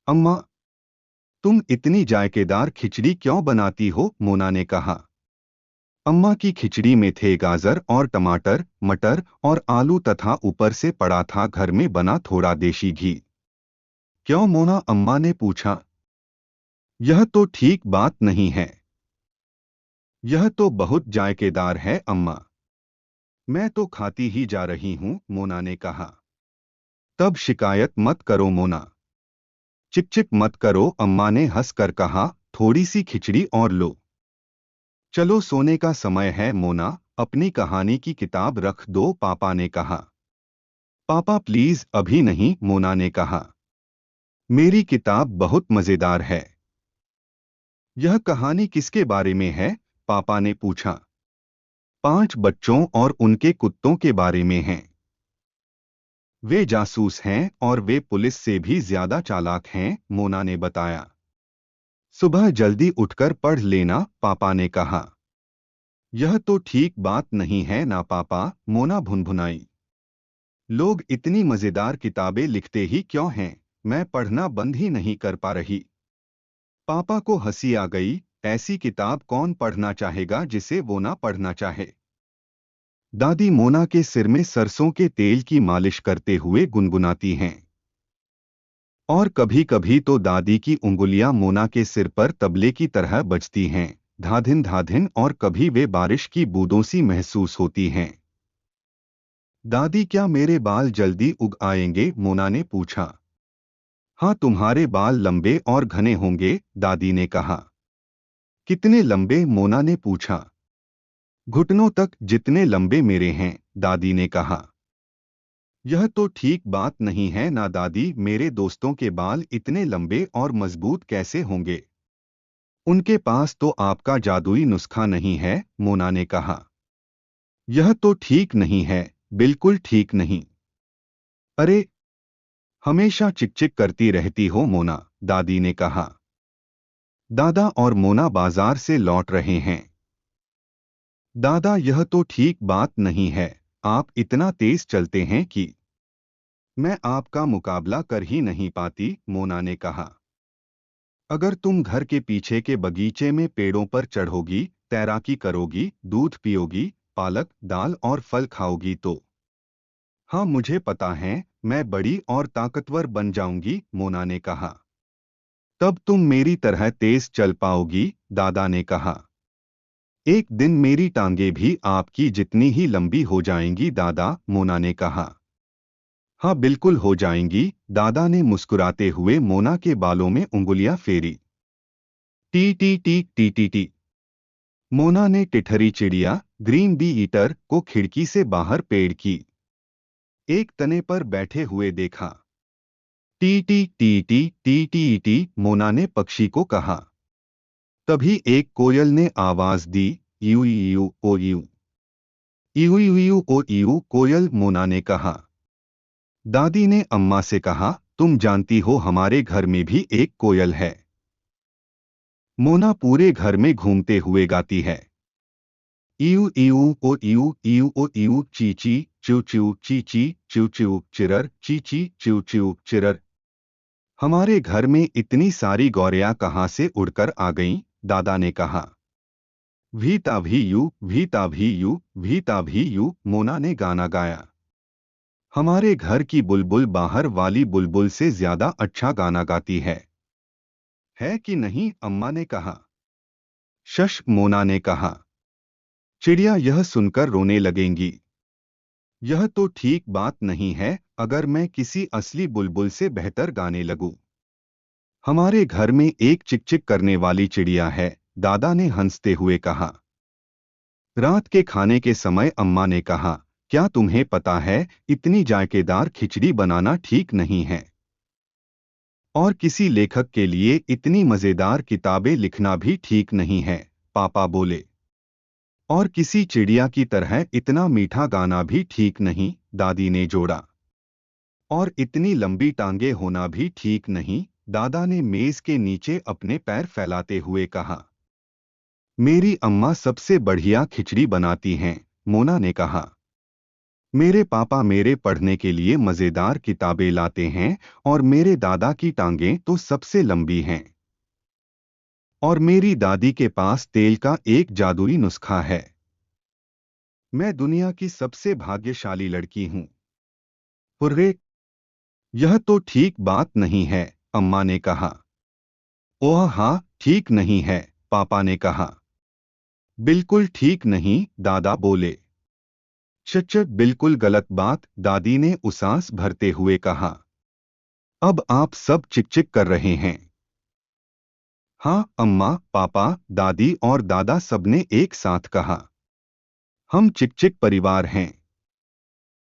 अम्मा, तुम इतनी जायकेदार खिचड़ी क्यों बनाती हो? मोना ने कहा। अम्मा की खिचड़ी में थे गाजर और टमाटर, मटर और आलू तथा ऊपर से पड़ा था घर में बना थोड़ा देशी घी। क्यों मोना? अम्मा ने पूछा। यह तो ठीक बात नहीं है। यह तो बहुत जायकेदार है अम्मा। मैं तो खाती ही जा रही हूँ, मोना ने कहा। तब शिकायत मत करो मोना। चिक चिक मत करो, अम्मा ने हंसकर कहा। थोड़ी सी खिचड़ी और लो। चलो सोने का समय है मोना, अपनी कहानी की किताब रख दो, पापा ने कहा। पापा प्लीज अभी नहीं, मोना ने कहा। मेरी किताब बहुत मजेदार है। यह कहानी किसके बारे में है? पापा ने पूछा। 5 बच्चों और उनके कुत्तों के बारे में है। वे जासूस हैं और वे पुलिस से भी ज्यादा चालाक हैं, मोना ने बताया। सुबह जल्दी उठकर पढ़ लेना, पापा ने कहा। यह तो ठीक बात नहीं है ना पापा, मोना भुनभुनाई। लोग इतनी मजेदार किताबें लिखते ही क्यों हैं? मैं पढ़ना बंद ही नहीं कर पा रही। पापा को हंसी आ गई। ऐसी किताब कौन पढ़ना चाहेगा जिसे वो ना पढ़ना चाहे? दादी मोना के सिर में सरसों के तेल की मालिश करते हुए गुनगुनाती हैं। और कभी कभी तो दादी की उंगलियां मोना के सिर पर तबले की तरह बजती हैं, धाधिन धाधिन, और कभी वे बारिश की बूंदों सी महसूस होती हैं। दादी, क्या मेरे बाल जल्दी उग आएंगे? मोना ने पूछा। हाँ, तुम्हारे बाल लंबे और घने होंगे, दादी ने कहा। कितने लंबे? मोना ने पूछा। घुटनों तक जितने लंबे मेरे हैं, दादी ने कहा। यह तो ठीक बात नहीं है ना दादी, मेरे दोस्तों के बाल इतने लंबे और मजबूत कैसे होंगे? उनके पास तो आपका जादुई नुस्खा नहीं है, मोना ने कहा। यह तो ठीक नहीं है, बिल्कुल ठीक नहीं। अरे, हमेशा चिकचिक करती रहती हो मोना, दादी ने कहा। दादा और मोना बाजार से लौट रहे हैं। दादा, यह तो ठीक बात नहीं है। आप इतना तेज चलते हैं कि मैं आपका मुकाबला कर ही नहीं पाती, मोना ने कहा। अगर तुम घर के पीछे के बगीचे में पेड़ों पर चढ़ोगी, तैराकी करोगी, दूध पियोगी, पालक, दाल और फल खाओगी तो। हाँ, मुझे पता है, मैं बड़ी और ताकतवर बन जाऊंगी, मोना ने कहा। तब तुम मेरी तरह तेज चल पाओगी, दादा ने कहा। एक दिन मेरी टांगे भी आपकी जितनी ही लंबी हो जाएंगी दादा, मोना ने कहा। हाँ, बिल्कुल हो जाएंगी, दादा ने मुस्कुराते हुए मोना के बालों में उंगलियां फेरी। टी टी टी टी टी टी। मोना ने टिठरी चिड़िया, ग्रीन बी ईटर, को खिड़की से बाहर पेड़ की एक तने पर बैठे हुए देखा। टी टी टी टी टी टी टी, मोना ने पक्षी को कहा। तभी एक कोयल ने आवाज दी, यू यू ओ यू। यू यू यू ओ यू, कोयल, मोना ने कहा। दादी ने अम्मा से कहा, तुम जानती हो हमारे घर में भी एक कोयल है। मोना पूरे घर में घूमते हुए गाती है। इयू इयू ओ इयू, इयू ओ इयू, चीची चू चू, चीची चू चू, चिरर चीची चू चू, चिरर। हमारे घर में इतनी सारी गौरियां कहाँ से उड़कर आ गईं? दादा ने कहा। भीता भी यू, भीता भी यू, भीता भी यू, मोना ने गाना गाया। हमारे घर की बुलबुल बाहर वाली बुलबुल से ज्यादा अच्छा गाना गाती है कि नहीं? अम्मा ने कहा। शश, मोना ने कहा। चिड़िया यह सुनकर रोने लगेंगी। यह तो ठीक बात नहीं है, अगर मैं किसी असली बुलबुल से बेहतर गाने लगूं। हमारे घर में एक चिकचिक करने वाली चिड़िया है, दादा ने हंसते हुए कहा। रात के खाने के समय अम्मा ने कहा, क्या तुम्हें पता है, इतनी जायकेदार खिचड़ी बनाना ठीक नहीं है। और किसी लेखक के लिए इतनी मजेदार किताबें लिखना भी ठीक नहीं है, पापा बोले। और किसी चिड़िया की तरह इतना मीठा गाना भी ठीक नहीं, दादी ने जोड़ा। और इतनी लंबी टांगे होना भी ठीक नहीं, दादा ने मेज के नीचे अपने पैर फैलाते हुए कहा। मेरी अम्मा सबसे बढ़िया खिचड़ी बनाती हैं, मोना ने कहा। मेरे पापा मेरे पढ़ने के लिए मज़ेदार किताबें लाते हैं और मेरे दादा की टांगें तो सबसे लंबी हैं। और मेरी दादी के पास तेल का एक जादुई नुस्खा है। मैं दुनिया की सबसे भाग्यशाली लड़की हूँ। हुर्रे! यह तो ठीक बात नहीं है, अम्मा ने कहा। ओह हाँ, ठीक नहीं है, पापा ने कहा। बिल्कुल ठीक नहीं, दादा बोले। चच बिल्कुल गलत बात, दादी ने उसास भरते हुए कहा। अब आप सब चिक-चिक कर रहे हैं। हाँ, अम्मा, पापा, दादी और दादा सबने एक साथ कहा। हम चिक-चिक परिवार हैं।